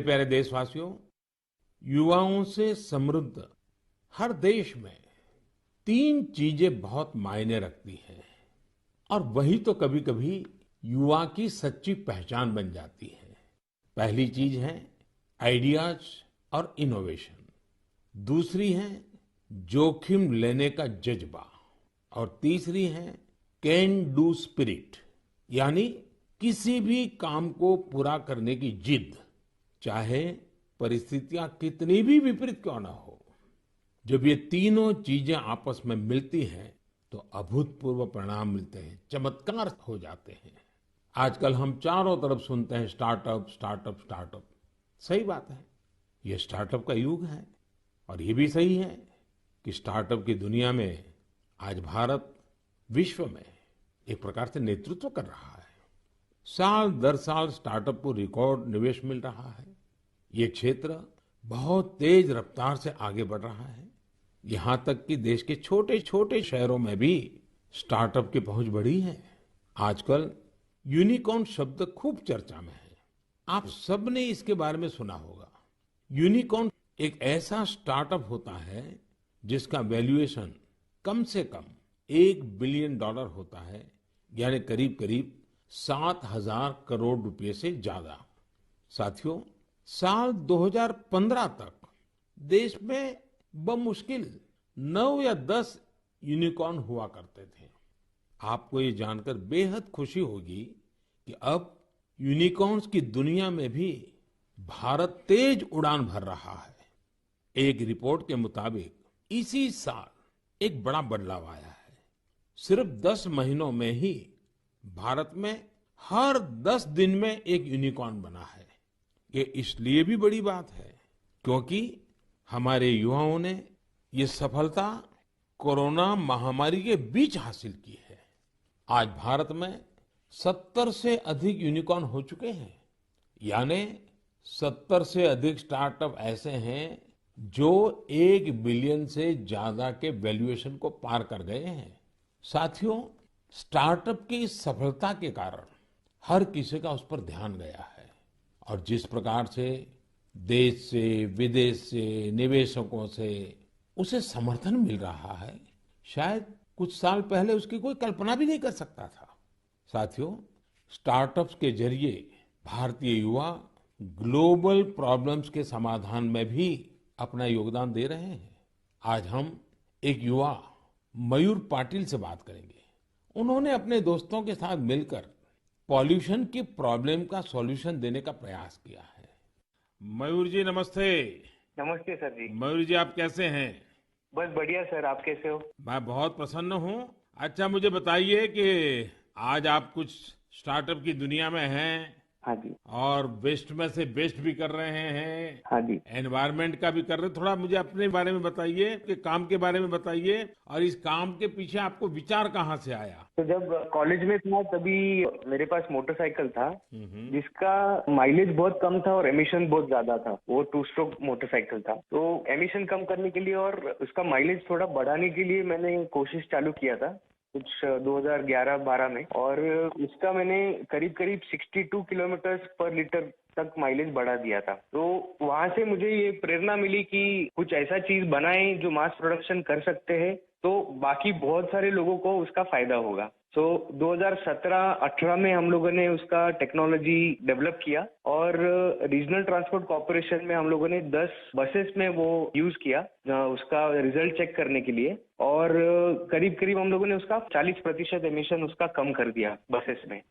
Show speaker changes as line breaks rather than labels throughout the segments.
प्यारे देशवासियों, युवाओं से समृद्ध हर देश में तीन चीजें बहुत मायने रखती हैं और वही तो कभी-कभी युवा की सच्ची पहचान बन जाती है। पहली चीज है आइडियाज और इनोवेशन। दूसरी है जोखिम लेने का जज्बा और तीसरी है कैन डू स्पिरिट, यानी किसी भी काम को पूरा करने की जिद, चाहे परिस्थितियां कितनी भी विपरीत क्यों ना हो। जब ये तीनों चीजें आपस में मिलती हैं तो अभूतपूर्व परिणाम मिलते हैं, चमत्कार हो जाते हैं। आजकल हम चारों तरफ सुनते हैं स्टार्टअप स्टार्टअप स्टार्टअप। सही बात है, ये स्टार्टअप का युग है और ये भी सही है कि स्टार्टअप की दुनिया में आज भारत विश्व में एक प्रकार से नेतृत्व कर रहा है। साल दर साल स्टार्टअप को रिकॉर्ड निवेश मिल रहा है। ये क्षेत्र बहुत तेज रफ्तार से आगे बढ़ रहा है। यहाँ तक कि देश के छोटे छोटे शहरों में भी स्टार्टअप की पहुंच बढ़ी है। आजकल यूनिकॉर्न शब्द खूब चर्चा में है। आप सबने इसके बारे में सुना होगा। यूनिकॉर्न एक ऐसा स्टार्टअप होता है जिसका वैल्यूएशन कम से कम $1 बिलियन होता है, यानी करीब करीब 7,000 करोड़ रुपए से ज्यादा। साथियों, साल 2015 तक देश में बमुश्किल 9 या 10 यूनिकॉर्न हुआ करते थे। आपको ये जानकर बेहद खुशी होगी कि अब यूनिकॉर्न्स की दुनिया में भी भारत तेज उड़ान भर रहा है। एक रिपोर्ट के मुताबिक इसी साल एक बड़ा बदलाव आया है। सिर्फ 10 महीनों में ही भारत में हर 10 दिन में एक यूनिकॉर्न बना है। ये इसलिए भी बड़ी बात है क्योंकि हमारे युवाओं ने ये सफलता कोरोना महामारी के बीच हासिल की है। आज भारत में 70 से अधिक यूनिकॉर्न हो चुके हैं, यानी 70 से अधिक स्टार्टअप ऐसे हैं जो 1 बिलियन से ज्यादा के वैल्यूएशन को पार कर गए हैं। साथियों, स्टार्टअप की इस सफलता के कारण हर किसी का उस पर ध्यान गया है और जिस प्रकार से देश से विदेश से निवेशकों से उसे समर्थन मिल रहा है, शायद कुछ साल पहले उसकी कोई कल्पना भी नहीं कर सकता था। साथियों, स्टार्टअप्स के जरिए भारतीय युवा ग्लोबल प्रॉब्लम्स के समाधान में भी अपना योगदान दे रहे हैं। आज हम एक युवा मयूर पाटिल से बात करेंगे। उन्होंने अपने दोस्तों के साथ मिलकर पॉल्यूशन की प्रॉब्लम का सॉल्यूशन देने का प्रयास किया है। मयूर जी नमस्ते।
नमस्ते सर जी।
मयूर जी, आप कैसे हैं?
बस बढ़िया सर, आप कैसे हो?
मैं बहुत प्रसन्न हूँ। अच्छा, मुझे बताइए कि आज आप कुछ स्टार्टअप की दुनिया में हैं।
हाँ जी।
और बेस्ट में से बेस्ट भी कर रहे हैं।
हाँ जी।
एनवायरनमेंट का भी कर रहे हैं। थोड़ा मुझे अपने बारे में बताइए, कि काम के बारे में बताइए और इस काम के पीछे आपको विचार कहाँ से आया?
तो जब कॉलेज में था तभी मेरे पास मोटरसाइकिल था जिसका माइलेज बहुत कम था और एमिशन बहुत ज्यादा था। वो 2 स्ट्रोक मोटरसाइकिल था। तो एमिशन कम करने के लिए और उसका माइलेज थोड़ा बढ़ाने के लिए मैंने कोशिश चालू किया था कुछ 2011-12 में, और इसका मैंने करीब करीब 62 किलोमीटर पर लीटर तक माइलेज बढ़ा दिया था। तो वहां से मुझे ये प्रेरणा मिली कि कुछ ऐसा चीज बनाएं जो मास प्रोडक्शन कर सकते हैं, तो बाकी बहुत सारे लोगों को उसका फायदा होगा। तो 2017-18 में हम लोगों ने उसका टेक्नोलॉजी डेवलप किया और रीजनल ट्रांसपोर्ट कॉर्पोरेशन में हम लोगों ने 10 बसेस में वो यूज किया उसका रिजल्ट चेक करने के लिए, और करीब करीब हम लोगों ने उसका 40% एमिशन उसका कम कर दिया बसेस में।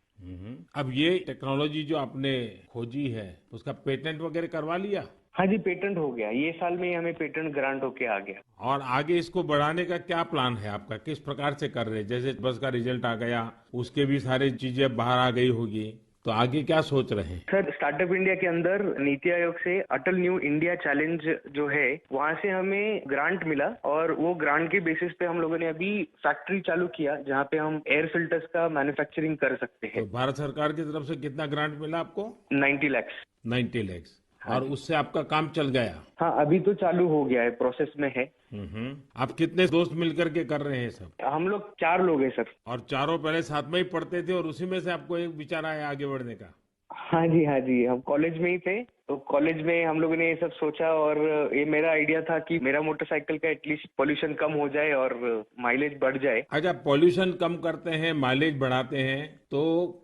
अब ये टेक्नोलॉजी जो आपने खोजी है उसका पेटेंट वगैरह करवा लिया?
हाँ जी, पेटेंट हो गया। ये साल में ही हमें पेटेंट ग्रांट होके आ गया।
और आगे इसको बढ़ाने का क्या प्लान है आपका? किस प्रकार से कर रहे हैं? जैसे बस का रिजल्ट आ गया, उसके भी सारी चीजें बाहर आ गई होगी, तो आगे क्या सोच रहे हैं?
सर, स्टार्टअप इंडिया के अंदर नीति आयोग से अटल न्यू इंडिया चैलेंज जो है वहाँ से हमें ग्रांट मिला, और वो ग्रांट के बेसिस पे हम लोगों ने अभी फैक्ट्री चालू किया जहाँ पे हम एयर फिल्टर्स का मैन्युफैक्चरिंग कर सकते हैं।
तो भारत सरकार की तरफ से कितना ग्रांट मिला आपको?
90 लाख।
90 लाख। और उससे आपका काम चल गया?
हाँ, अभी तो चालू हो गया है, प्रोसेस में है।
आप कितने दोस्त मिलकर के कर रहे हैं सब?
हम लोग 4 लोग हैं सर।
और चारों पहले साथ में ही पढ़ते थे और उसी में से आपको एक विचार आया आगे बढ़ने का?
हाँ जी, हाँ जी, हम कॉलेज में ही थे तो कॉलेज में हम लोगों ने ये सब सोचा और ये मेरा आइडिया था कि मेरा मोटरसाइकिल का एटलीस्ट पोल्यूशन कम हो जाए और माइलेज बढ़ जाए।
अच्छा, पॉल्यूशन कम करते हैं, माइलेज बढ़ाते हैं, तो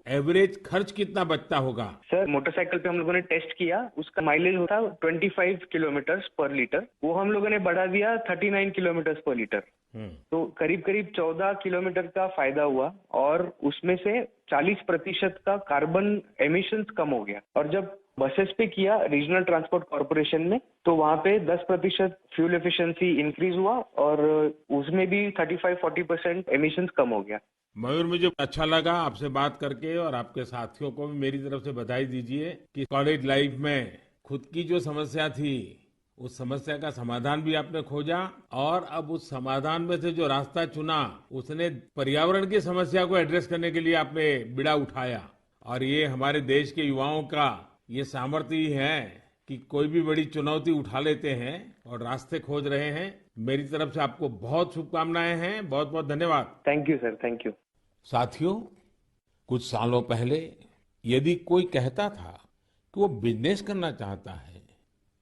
एवरेज खर्च कितना बचता होगा?
सर मोटरसाइकिल पे हम लोगों ने टेस्ट किया, उसका माइलेज होता 25 किलोमीटर पर लीटर, वो हम लोगों ने बढ़ा दिया 39 किलोमीटर पर लीटर। तो करीब करीब 14 किलोमीटर का फायदा हुआ और उसमें से 40% का कार्बन एमिशंस कम हो गया। और जब बसेस पे किया रीजनल ट्रांसपोर्ट कॉर्पोरेशन में, तो वहाँ पे 10% फ्यूल एफिशिएंसी इंक्रीज हुआ और उसमें भी 35-40% एमिशंस कम हो गया।
मयूर, मुझे अच्छा लगा आपसे बात करके, और आपके साथियों को भी मेरी तरफ से बधाई दीजिए कि कॉलेज लाइफ में खुद की जो समस्या थी, उस समस्या का समाधान भी आपने खोजा, और अब उस समाधान में से जो रास्ता चुना, उसने पर्यावरण की समस्या को एड्रेस करने के लिए आपने बीड़ा उठाया। और ये हमारे देश के युवाओं का ये सामर्थ्य ही है कि कोई भी बड़ी चुनौती उठा लेते हैं और रास्ते खोज रहे हैं। मेरी तरफ से आपको बहुत शुभकामनाएं हैं। बहुत बहुत धन्यवाद।
Thank you sir, thank you.
साथियों, कुछ सालों पहले यदि कोई कहता था कि वो बिजनेस करना चाहता है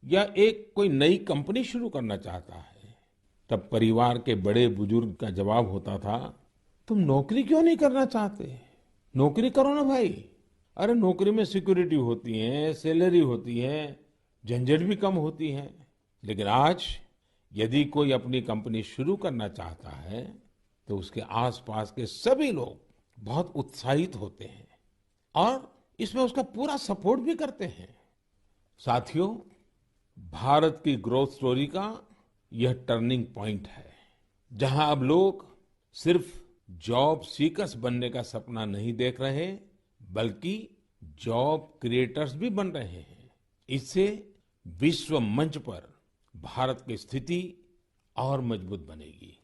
या एक कोई नई कंपनी शुरू करना चाहता है, तब परिवार के बड़े बुजुर्ग का जवाब होता था, तुम नौकरी क्यों नहीं करना चाहते? नौकरी करो ना भाई। अरे नौकरी में सिक्योरिटी होती है, सैलरी होती है, झंझट भी कम होती है। लेकिन आज यदि कोई अपनी कंपनी शुरू करना चाहता है, तो उसके आसपास के सभी लोग बहुत उत्साहित होते हैं और इसमें उसका पूरा सपोर्ट भी करते हैं। साथियों, भारत की ग्रोथ स्टोरी का यह टर्निंग पॉइंट है, जहां अब लोग सिर्फ जॉब सीकर्स बनने का सपना नहीं देख रहे, बल्कि जॉब क्रिएटर्स भी बन रहे हैं। इससे विश्व मंच पर भारत की स्थिति और मजबूत बनेगी।